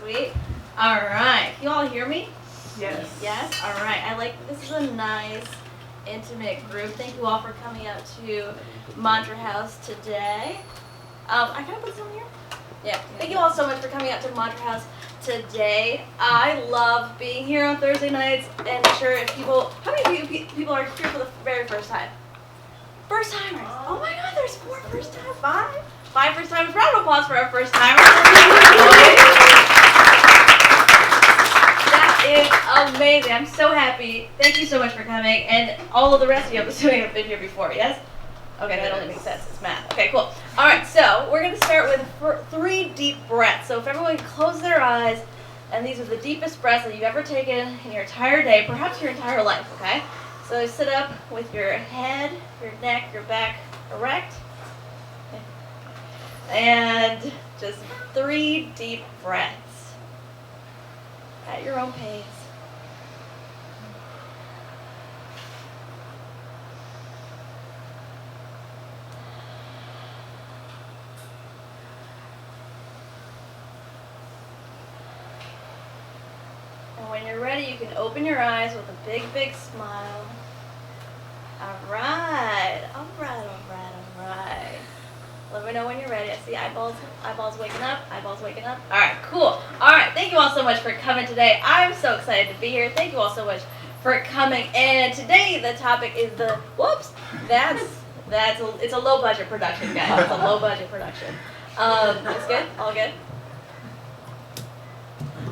sweet. All right. Can you all hear me? Yes. Yes? All right. This is a nice, intimate group. Thank you all for coming out to Mantra House today. I kind of put some here? Yeah. Thank you all so much for coming out to Mantra House today. I love being here on Thursday nights, and sure if how many of you people are here for the very first time? First timers. Oh my God, there's 4 first time, 5 first timers. Round of applause for our first timers. That is amazing. I'm so happy. Thank you so much for coming, and all of the rest of you, I'm assuming, have been here before. Yes? Okay, that only makes sense. It's math. Okay, cool. All right, so we're going to start with 3 deep breaths. So if everyone can close their eyes, and these are the deepest breaths that you've ever taken in your entire day, perhaps your entire life, okay? So sit up with your head, your neck, your back erect. And just 3 deep breaths at your own pace. And when you're ready, you can open your eyes with a big, big smile. All right. Let me know when you're ready. I see eyeballs waking up. All right, cool. All right, thank you all so much for coming today. I'm so excited to be here. Thank you all so much for coming. And today the topic is it's a low budget production, guys. It's a low budget production. That's good? All good?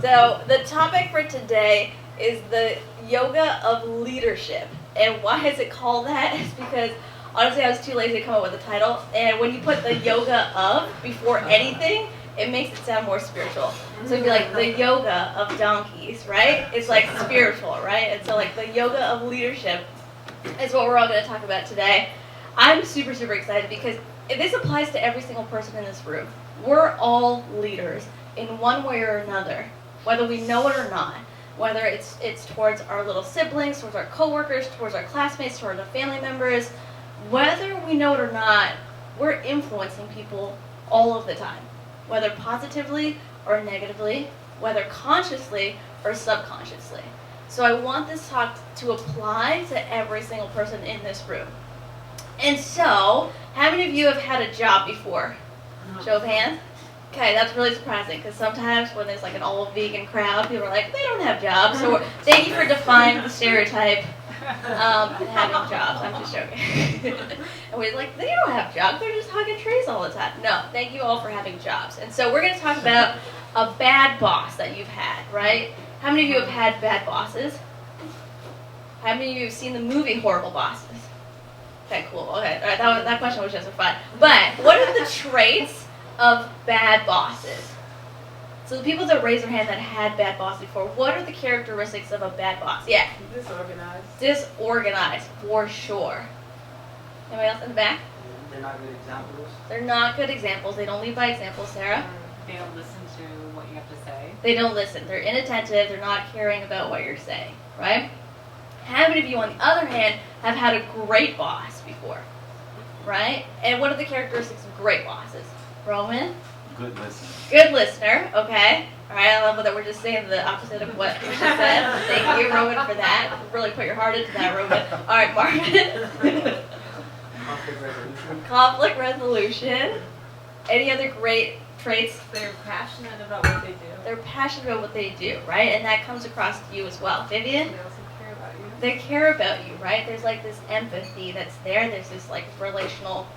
So the topic for today is the yoga of leadership. And why is it called that? It's because honestly I was too lazy to come up with a title. And when you put the yoga of before anything, it makes it sound more spiritual. So it'd be like the yoga of donkeys, right? It's like spiritual, right? And so like the yoga of leadership is what we're all going to talk about today. I'm super, super excited because this applies to every single person in this room. We're all leaders in one way or another, whether we know it or not. Whether it's towards our little siblings, towards our coworkers, towards our classmates, towards our family members, whether we know it or not, we're influencing people all of the time, whether positively or negatively, whether consciously or subconsciously. So I want this talk to apply to every single person in this room. And so, how many of you have had a job before? Show of hands. Okay, that's really surprising because sometimes when there's like an all-vegan crowd, people are like, they don't have jobs. So thank you for defying the stereotype and having jobs. I'm just joking. And we're like, they don't have jobs. They're just hugging trees all the time. No, thank you all for having jobs. And so we're going to talk about a bad boss that you've had, right? How many of you have had bad bosses? How many of you have seen the movie Horrible Bosses? Okay, cool. Okay, all right, that question was just for fun. But what are the traits of bad bosses? So the people that raised their hand that had bad bosses before, what are the characteristics of a bad boss? Yeah. Disorganized, for sure. Anybody else in the back? They're not good examples. They're not good examples. They don't lead by example, Sarah. They don't listen to what you have to say. They don't listen. They're inattentive. They're not caring about what you're saying, right? How many of you, on the other hand, have had a great boss before, right? And what are the characteristics of great bosses? Roman? Good listener. Good listener, okay. All right, I love that we're just saying the opposite of what you just said. Thank you, Roman, for that. Really put your heart into that, Roman. All right, Marvin. Conflict resolution. Conflict resolution. Any other great traits? They're passionate about what they do. They're passionate about what they do, right? And that comes across to you as well. Vivian? They also care about you. They care about you, right? There's like this empathy that's there. There's this like relational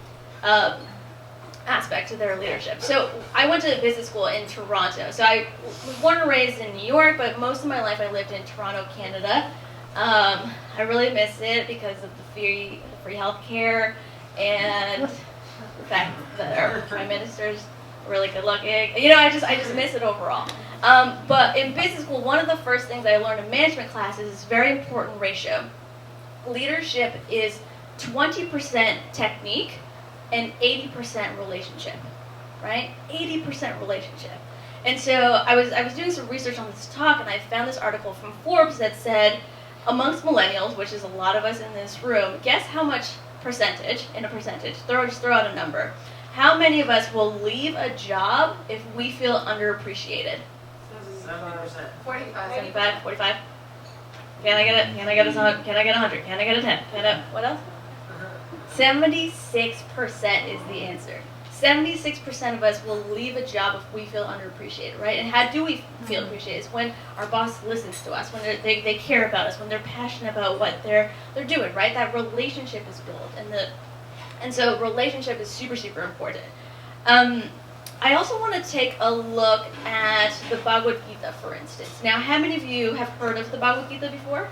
aspect to their leadership. So I went to business school in Toronto. So I was born and raised in New York, but most of my life I lived in Toronto, Canada. I really miss it because of the free health care and the fact that our prime minister's really good looking. You know, I just miss it overall. But in business school, one of the first things I learned in management classes is a very important ratio. Leadership is 20% technique and 80% relationship, right? 80% relationship. And so I was doing some research on this talk, and I found this article from Forbes that said, amongst millennials, which is a lot of us in this room, guess how much percentage, just throw out a number. How many of us will leave a job if we feel underappreciated? Says 70%. 45. 75, 45? Can I get it? Can I get a 100? Can I get 100? Can I get a 10? What else? 76% is the answer. 76% of us will leave a job if we feel underappreciated, right? And how do we feel appreciated? It's when our boss listens to us, when they care about us, when they're passionate about what they're doing, right? That relationship is built, and so relationship is super, super important. I also want to take a look at the Bhagavad Gita, for instance. Now, how many of you have heard of the Bhagavad Gita before?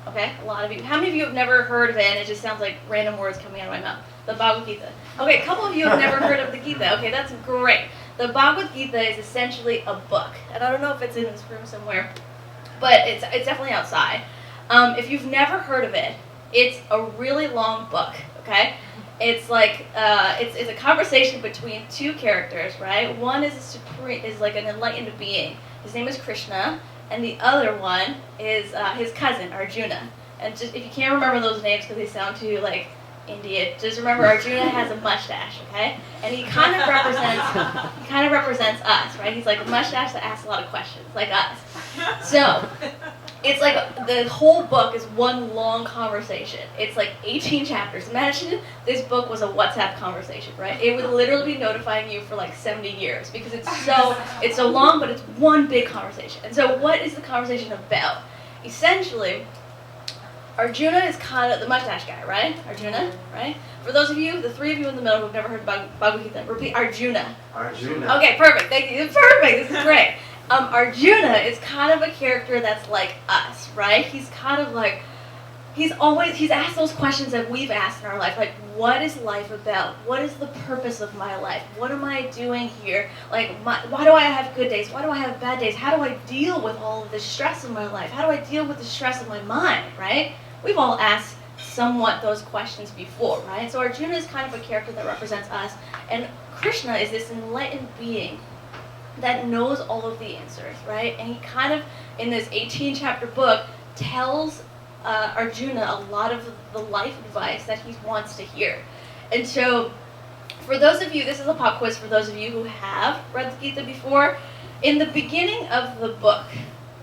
Okay, a lot of you. How many of you have never heard of it and it just sounds like random words coming out of my mouth? The Bhagavad Gita. Okay, a couple of you have never heard of the Gita. Okay, that's great. The Bhagavad Gita is essentially a book. And I don't know if it's in this room somewhere, but it's definitely outside. If you've never heard of it, it's a really long book, okay? It's like it's a conversation between two characters, right? One is like an enlightened being. His name is Krishna, and the other one is his cousin Arjuna. And just if you can't remember those names because they sound too like Indian, just remember Arjuna has a mustache, okay? And he kind of represents us, right? He's like a mustache that asks a lot of questions, like us. So it's like the whole book is one long conversation. It's like 18 chapters. Imagine this book was a WhatsApp conversation, right? It would literally be notifying you for like 70 years because it's so long, but it's one big conversation. And so what is the conversation about? Essentially, Arjuna is kind of the mustache guy, right? Arjuna, right? For those of you, the three of you in the middle who've never heard Bhagavad Gita, repeat Arjuna. Arjuna. Okay, perfect. Thank you. Perfect. This is great. Arjuna is kind of a character that's like us, right? He's kind of like, he's asked those questions that we've asked in our life, like, what is life about? What is the purpose of my life? What am I doing here? Like, why do I have good days? Why do I have bad days? How do I deal with all of this stress in my life? How do I deal with the stress of my mind, right? We've all asked somewhat those questions before, right? So Arjuna is kind of a character that represents us, and Krishna is this enlightened being that knows all of the answers, right? And he kind of, in this 18-chapter book, tells Arjuna a lot of the life advice that he wants to hear. And so, for those of you, this is a pop quiz for those of you who have read the Gita before. In the beginning of the book,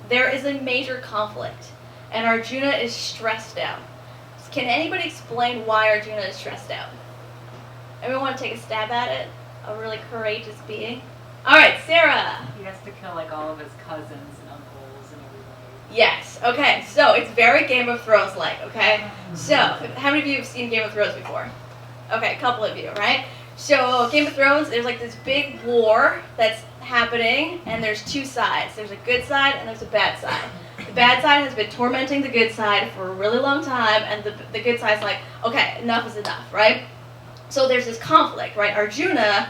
there is a major conflict, and Arjuna is stressed out. Can anybody explain why Arjuna is stressed out? Everyone want to take a stab at it? A really courageous being? All right, Sarah. He has to kill like all of his cousins and uncles and everybody. Yes. Okay. So it's very Game of Thrones like. Okay. So how many of you have seen Game of Thrones before? Okay, a couple of you, right? So Game of Thrones, there's like this big war that's happening, and there's two sides. There's a good side and there's a bad side. The bad side has been tormenting the good side for a really long time, and the good side's like, okay, enough is enough, right? So there's this conflict, right? Arjuna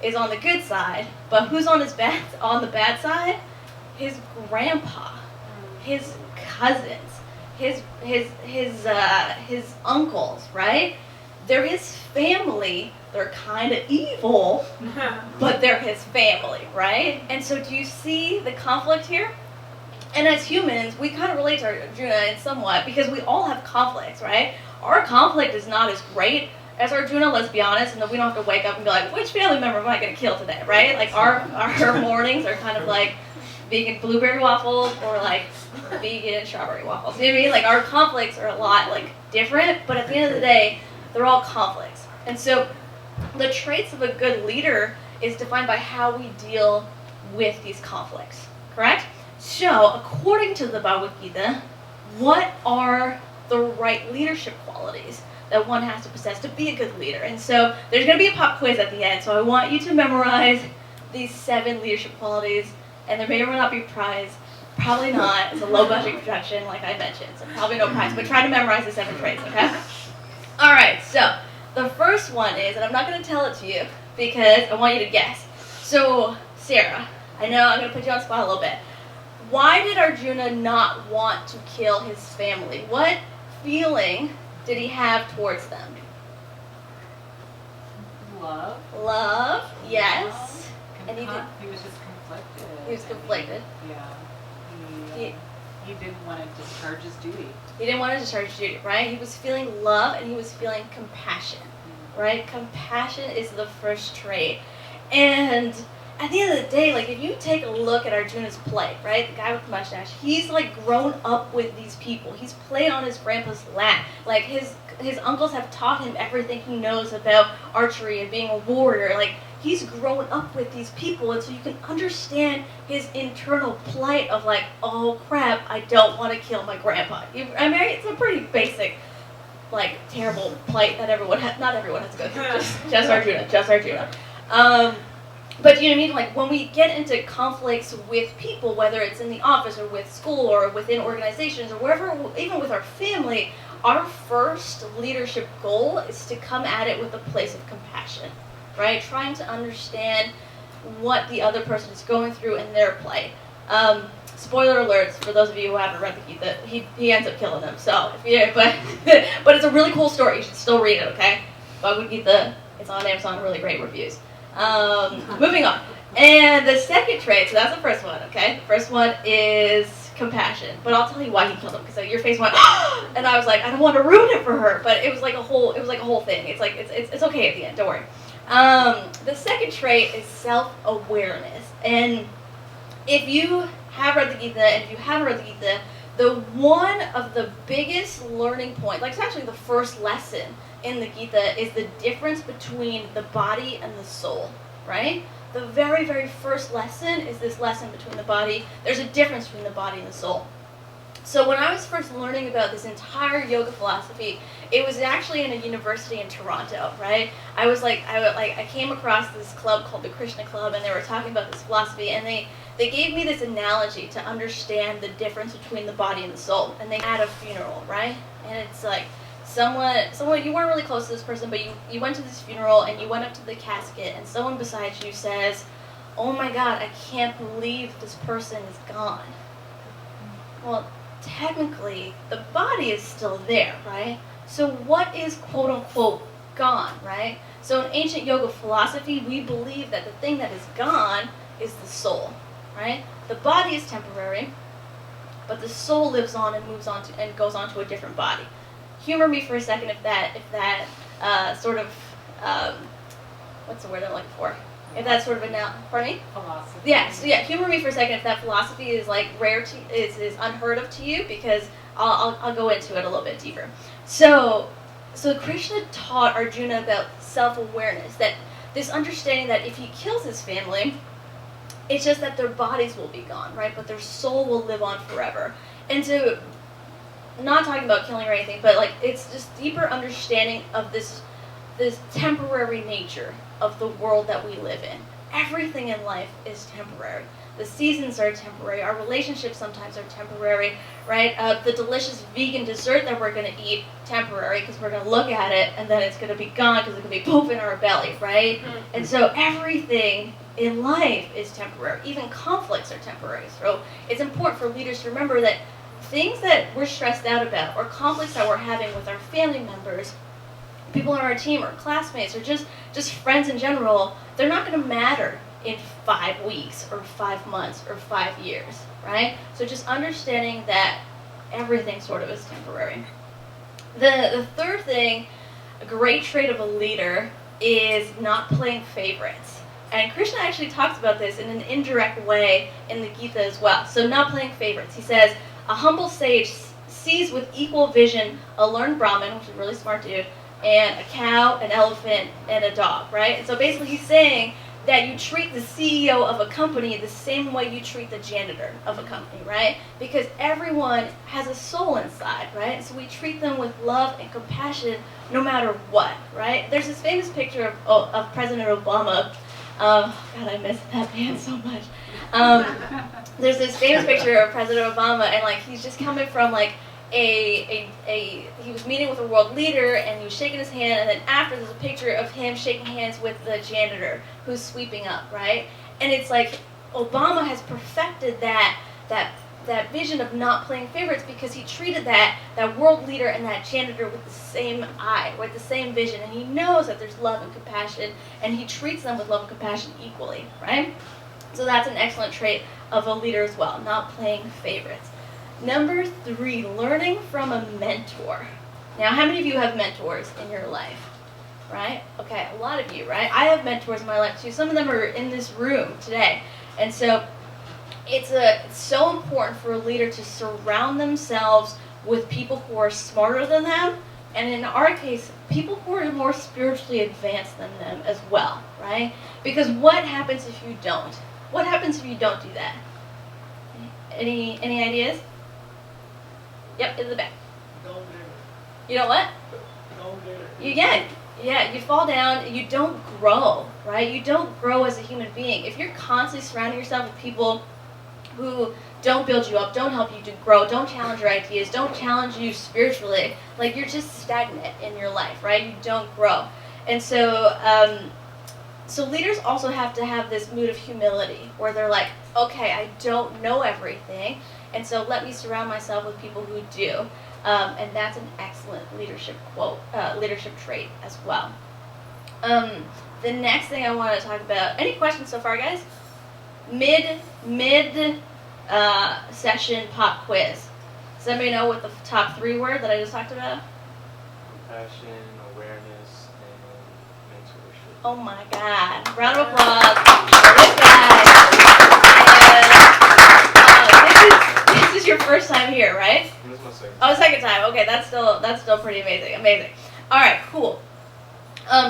is on the good side, but who's on the bad side? His grandpa, his cousins, his uncles, right? They're his family. They're kind of evil, but they're his family, right? And so do you see the conflict here? And as humans, we kind of relate to Arjuna in somewhat because we all have conflicts, right? Our conflict is not as great as Arjuna, let's be honest, and then we don't have to wake up and be like, which family member am I going to kill today, right? Like our mornings are kind of like vegan blueberry waffles or like vegan strawberry waffles. You know what I mean? Like our conflicts are a lot like different, but at the end of the day, they're all conflicts. And so the traits of a good leader is defined by how we deal with these conflicts, correct? So according to the Bhagavad Gita, what are the right leadership qualities that one has to possess to be a good leader? And so there's going to be a pop quiz at the end, so I want you to memorize these 7 leadership qualities, and there may or may not be a prize. Probably not. It's a low budget production, like I mentioned, so probably no prize, but try to memorize the 7 traits, okay? All right, so the first one is, and I'm not going to tell it to you because I want you to guess. So, Sarah, I know I'm going to put you on the spot a little bit. Why did Arjuna not want to kill his family? What feeling did he have towards them? Love. Love, yes. And he He was just conflicted. He was conflicted. Yeah. He didn't want to discharge his duty. He didn't want to discharge his duty, right? He was feeling love and he was feeling compassion, right? Compassion is the first trait. And at the end of the day, like if you take a look at Arjuna's play, right, the guy with the mustache, he's like grown up with these people. He's played on his grandpa's lap. Like his uncles have taught him everything he knows about archery and being a warrior. Like he's grown up with these people, and so you can understand his internal plight of like, oh crap, I don't want to kill my grandpa. I mean, it's a pretty basic, like terrible plight that not everyone has to go through. Just Arjuna. But you know what I mean? Like when we get into conflicts with people, whether it's in the office or with school or within organizations or wherever, even with our family, our first leadership goal is to come at it with a place of compassion, right? Trying to understand what the other person is going through in their plight. Spoiler alerts for those of you who haven't read the Gita, he ends up killing them. So, but it's a really cool story. You should still read it, okay? Bhagavad Gita, it's on Amazon, really great reviews. Moving on. And the second trait, so that's the first one, okay? The first one is compassion. But I'll tell you why he killed him, because your face went, and I was like, I don't want to ruin it for her. But it was like a whole thing. It's like, it's okay at the end, don't worry. The second trait is self-awareness. And if you have read the Gita, and if you haven't read the Gita, the one of the biggest learning points, like it's actually the first lesson in the Gita, is the difference between the body and the soul, right? The very, very first lesson is this lesson between the body. There's a difference between the body and the soul. So when I was first learning about this entire yoga philosophy, it was actually in a university in Toronto, right? I came across this club called the Krishna Club, and they were talking about this philosophy, and they gave me this analogy to understand the difference between the body and the soul. And they had a funeral, right? And it's like someone you weren't really close to this person, but you went to this funeral and you went up to the casket, and someone beside you says, "Oh my God, I can't believe this person is gone." Well, technically, the body is still there, right? So what is quote unquote gone, right? So in ancient yoga philosophy, we believe that the thing that is gone is the soul, right? The body is temporary, but the soul lives on and moves on and goes on to a different body. Humor me for a second if that what's the word I'm looking for? If that sort of pardon me? Philosophy. Yeah, humor me for a second if that philosophy is like is unheard of to you, because I'll go into it a little bit deeper. So Krishna taught Arjuna about self-awareness, that this understanding that if he kills his family, it's just that their bodies will be gone, right? But their soul will live on forever. And so, not talking about killing or anything, but like it's just deeper understanding of this temporary nature of the world that we live in. Everything in life is temporary. The seasons are temporary. Our relationships sometimes are temporary, right? The delicious vegan dessert that we're going to eat, temporary, because we're going to look at it and then it's going to be gone because it's going to be poop in our belly, right? Mm-hmm. And so everything in life is temporary. Even conflicts are temporary. So it's important for leaders to remember that things that we're stressed out about, or conflicts that we're having with our family members, people on our team, or classmates, or just friends in general, they're not going to matter in 5 weeks or 5 months or 5 years, right? So just understanding that everything sort of is temporary. The third thing, a great trait of a leader, is not playing favorites. And Krishna actually talks about this in an indirect way in the Gita as well. So not playing favorites. He says, a humble sage sees with equal vision a learned Brahmin, which is a really smart dude, and a cow, an elephant, and a dog, right? And so basically he's saying that you treat the CEO of a company the same way you treat the janitor of a company, right? Because everyone has a soul inside, right? And so we treat them with love and compassion no matter what, right? There's this famous picture of President Obama. God, I miss that man so much. There's this famous picture of President Obama, and like he's just coming from like he was meeting with a world leader, and he was shaking his hand, and then after there's a picture of him shaking hands with the janitor who's sweeping up, right? And it's like Obama has perfected that vision of not playing favorites, because he treated that world leader and that janitor with the same eye, with the same vision, and he knows that there's love and compassion, and he treats them with love and compassion equally, right? So that's an excellent trait of a leader as well, not playing favorites. Number 3, learning from a mentor. Now, how many of you have mentors in your life? right? Okay, a lot of you, right? I have mentors in my life too. Some of them are in this room today. And so it's so important for a leader to surround themselves with people who are smarter than them, and in our case, people who are more spiritually advanced than them as well, right? Because what happens if you don't? What happens if you don't do that? Any ideas? Yep, in the back. Don't do You know what? it. Don't do it. Yeah, you fall down, you don't grow, right? You don't grow as a human being. If you're constantly surrounding yourself with people who don't build you up, don't help you to grow, don't challenge your ideas, don't challenge you spiritually, like you're just stagnant in your life, right? You don't grow. And so, so leaders also have to have this mood of humility where they're like, okay, I don't know everything, and so let me surround myself with people who do. And that's an excellent leadership trait as well. The next thing I want to talk about. Any questions so far, guys? Mid session pop quiz. Does anybody know what the top 3 were that I just talked about? Compassion, awareness, and mentorship. Oh my God! Round of applause for this guy. And, this is your first time here, right? This is my second. Oh, second time. Okay, that's still pretty amazing. Amazing. All right, cool.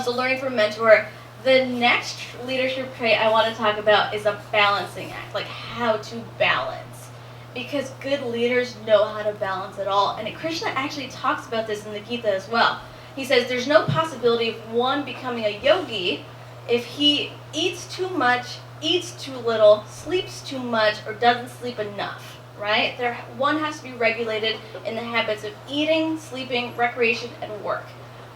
So learning from a mentor. The next leadership trait I want to talk about is a balancing act, like how to balance. Because good leaders know how to balance it all. And Krishna actually talks about this in the Gita as well. He says there's no possibility of one becoming a yogi if he eats too much, eats too little, sleeps too much, or doesn't sleep enough, right? One has to be regulated in the habits of eating, sleeping, recreation, and work.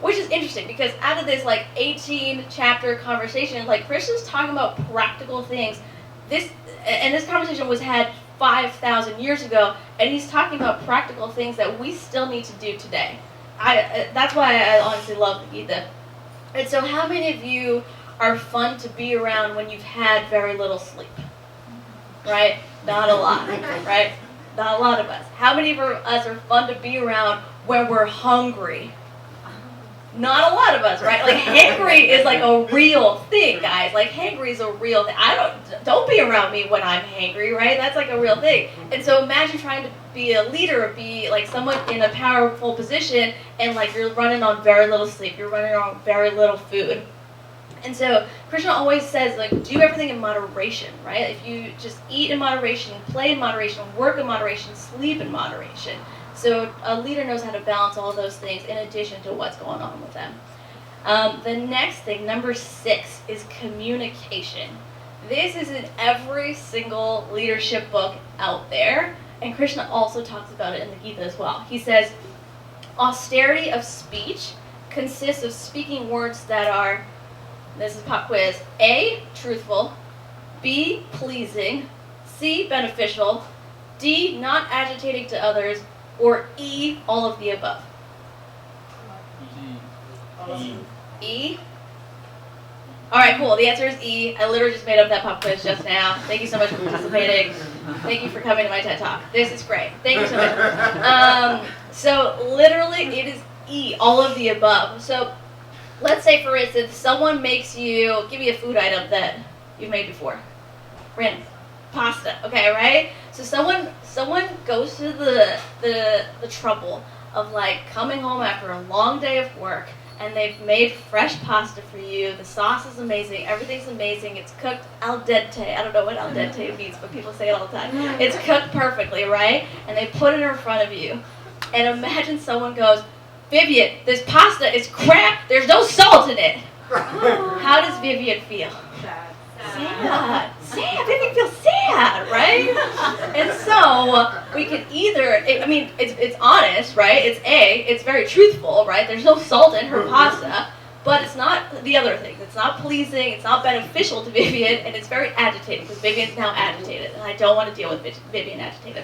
Which is interesting because out of this like 18 chapter conversation, like Krishna's talking about practical things. This conversation was had 5,000 years ago, and he's talking about practical things that we still need to do today. That's why I honestly love the Gita. And so how many of you are fun to be around when you've had very little sleep? Right? Not a lot, right? Not a lot of us. How many of us are fun to be around when we're hungry? Not a lot of us, right? Like hangry is like a real thing, guys. Like hangry is a real thing. Don't be around me when I'm hangry, right? That's like a real thing. And so imagine trying to be a leader or be like someone in a powerful position and like you're running on very little sleep, you're running on very little food. And so Krishna always says like do everything in moderation, right? If you just eat in moderation, play in moderation, work in moderation, sleep in moderation. So a leader knows how to balance all those things in addition to what's going on with them. The next thing, number 6, is communication. This is in every single leadership book out there, and Krishna also talks about it in the Gita as well. He says, austerity of speech consists of speaking words that are, this is pop quiz, A, truthful, B, pleasing, C, beneficial, D, not agitating to others, or E, all of the above. E? Alright, cool. The answer is E. I literally just made up that pop quiz just now. Thank you so much for participating. Thank you for coming to my TED Talk. This is great. Thank you so much. So literally it is E, all of the above. So let's say, for instance, someone makes you, give me a food item that you've made before. Random. Pasta, okay, right? So someone goes to the trouble of like coming home after a long day of work and they've made fresh pasta for you. The sauce is amazing, everything's amazing, it's cooked al dente. I don't know what al dente means, but people say it all the time. It's cooked perfectly, right? And they put it in front of you. And imagine someone goes, Vivian, this pasta is crap, there's no salt in it. How does Vivian feel? Sad. Vivian feels sad, right? And so we can either, it's honest, right? It's A, it's very truthful, right? There's no salt in her pasta, but it's not the other things. It's not pleasing, it's not beneficial to Vivian, and it's very agitating because Vivian's now agitated, and I don't want to deal with Vivian agitated.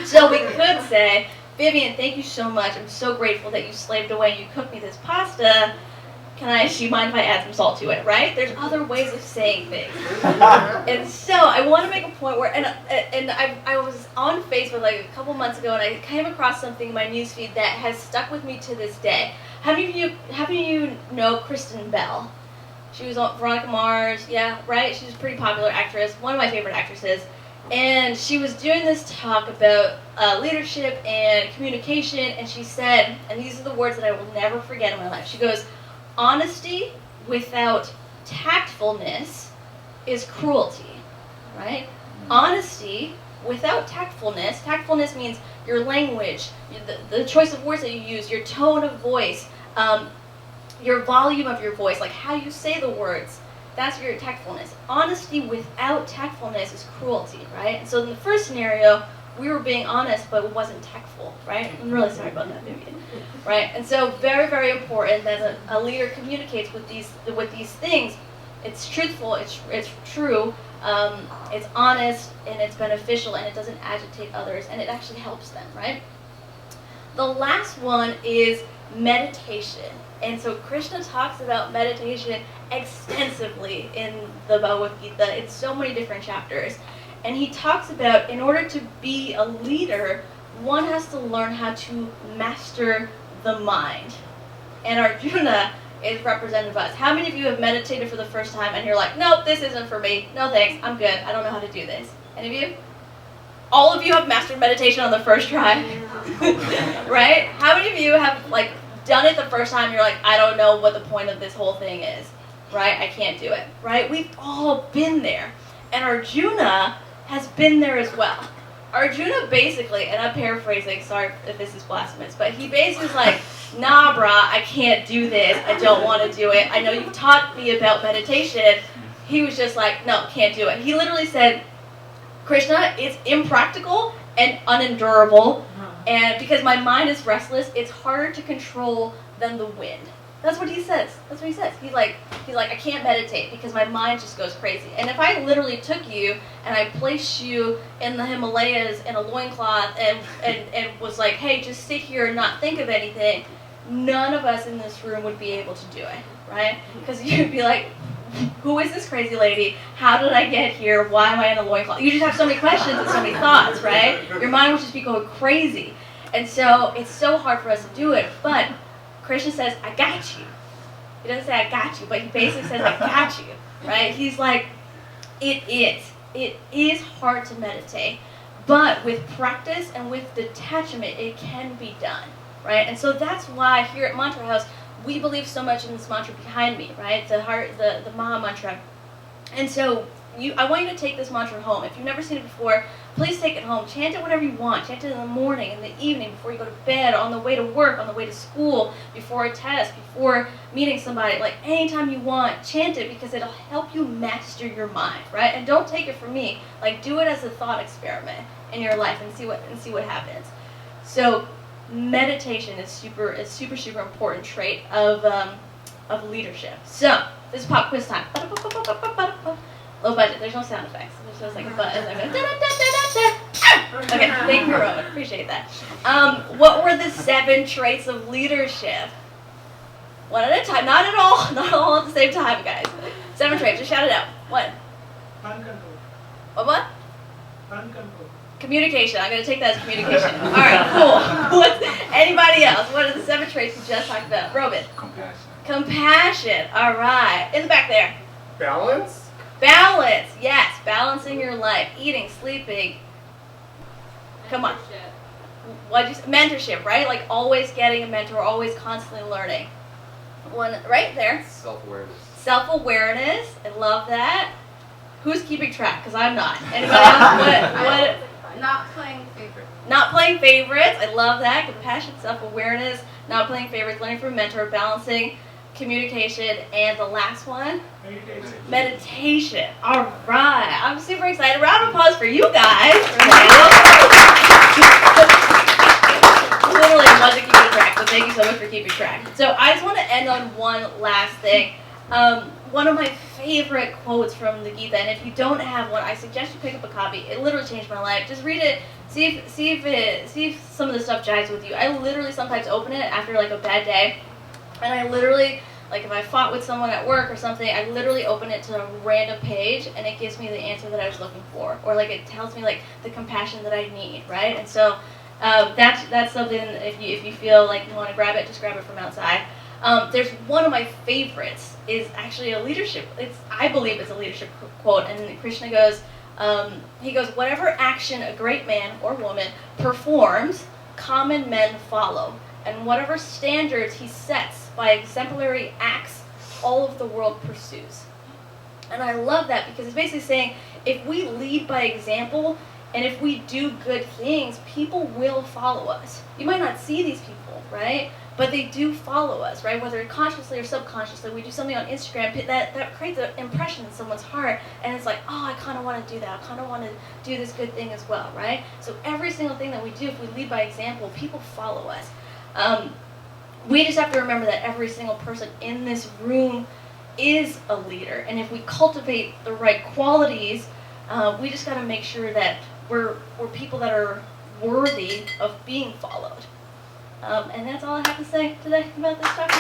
So we could say, Vivian, thank you so much. I'm so grateful that you slaved away and you cooked me this pasta. Do you mind if I add some salt to it, right? There's other ways of saying things. And so I want to make a point where, and I was on Facebook like a couple months ago and I came across something in my newsfeed that has stuck with me to this day. How many of you know Kristen Bell? She was on Veronica Mars, yeah, right? She's a pretty popular actress, one of my favorite actresses. And she was doing this talk about leadership and communication, and she said, and these are the words that I will never forget in my life. She goes, honesty without tactfulness is cruelty, right? Honesty without tactfulness, tactfulness means your language, the choice of words that you use, your tone of voice, your volume of your voice, like how you say the words, that's your tactfulness. Honesty without tactfulness is cruelty, right? And so in the first scenario, we were being honest, but it wasn't tactful, right? I'm really sorry about that, Vivian. Right? And so very, very important that a leader communicates with these things. It's truthful, it's true, it's honest, and it's beneficial, and it doesn't agitate others, and it actually helps them, right? The last one is meditation. And so Krishna talks about meditation extensively in the Bhagavad Gita. It's so many different chapters. And he talks about, in order to be a leader, one has to learn how to master the mind. And Arjuna is representative of us. How many of you have meditated for the first time and you're like, nope, this isn't for me. No thanks, I'm good. I don't know how to do this. Any of you? All of you have mastered meditation on the first try. Right? How many of you have done it the first time and you're like, I don't know what the point of this whole thing is. Right? I can't do it. Right? We've all been there. And Arjuna has been there as well. Arjuna basically, and I'm paraphrasing, sorry if this is blasphemous, but he basically is like, nah brah, I can't do this, I don't want to do it, I know you've taught me about meditation. He was just like, no, can't do it. He literally said, Krishna, it's impractical and unendurable, and because my mind is restless, it's harder to control than the wind. That's what he says. That's what he says. He's like, I can't meditate because my mind just goes crazy. And if I literally took you and I placed you in the Himalayas in a loincloth and was like, hey, just sit here and not think of anything, none of us in this room would be able to do it, right? Because you'd be like, who is this crazy lady? How did I get here? Why am I in a loincloth? You just have so many questions and so many thoughts, right? Your mind would just be going crazy. And so it's so hard for us to do it, but Krishna says, I got you. He doesn't say, I got you, but he basically says, I got you, right? He's like, it is hard to meditate, but with practice and with detachment, it can be done, right? And so that's why here at Mantra House, we believe so much in this mantra behind me, right? The Maha Mantra. And so I want you to take this mantra home. If you've never seen it before, please take it home. Chant it whenever you want. Chant it in the morning, in the evening, before you go to bed, on the way to work, on the way to school, before a test, before meeting somebody. Like anytime you want, chant it because it'll help you master your mind, right? And don't take it from me. Like do it as a thought experiment in your life and see what happens. So meditation is super important trait of leadership. So this is pop quiz time. Low budget. There's no sound effects. There's just like a button. Okay, thank you, Rowan. Appreciate that. What were the 7 traits of leadership? One at a time. Not all at the same time, guys. 7 traits. Just shout it out. What? What? Communication. I'm going to take that as communication. All right, cool. Anybody else? What are the 7 traits we just talked about? Robin. Compassion. All right. In the back there. Balance? Balance, yes, balancing your life, eating, sleeping. Come on. What'd you say? Mentorship, right? Like always getting a mentor, always constantly learning. One right there. Self-awareness. Self-awareness, I love that. Who's keeping track? Because I'm not. Anybody else? What? Not playing favorites. Not playing favorites, I love that. Compassion, self-awareness, not playing favorites, learning from a mentor, balancing communication, and the last one? Meditation. All right. I'm super excited. Round of applause for you guys. Literally wasn't keeping track, so thank you so much for keeping track. So I just want to end on one last thing. One of my favorite quotes from the Gita, and if you don't have one, I suggest you pick up a copy. It literally changed my life. Just read it. See if some of the stuff jives with you. I literally sometimes open it after like a bad day. And I literally, like if I fought with someone at work or something, I literally open it to a random page and it gives me the answer that I was looking for. Or like it tells me like the compassion that I need, right? And so that's something, if you feel like you want to grab it, just grab it from outside. There's one of my favorites is actually a leadership. I believe it's a leadership quote, and Krishna goes, he goes, whatever action a great man or woman performs, common men follow, and whatever standards he sets by exemplary acts, all of the world pursues. And I love that because it's basically saying if we lead by example and if we do good things, people will follow us. You might not see these people, right? But they do follow us, right? Whether consciously or subconsciously, we do something on Instagram that creates an impression in someone's heart, and it's like, oh, I kind of want to do that. I kind of want to do this good thing as well, right? So every single thing that we do, if we lead by example, people follow us. We just have to remember that every single person in this room is a leader, and if we cultivate the right qualities, we just got to make sure that we're people that are worthy of being followed. And that's all I have to say today about this talk.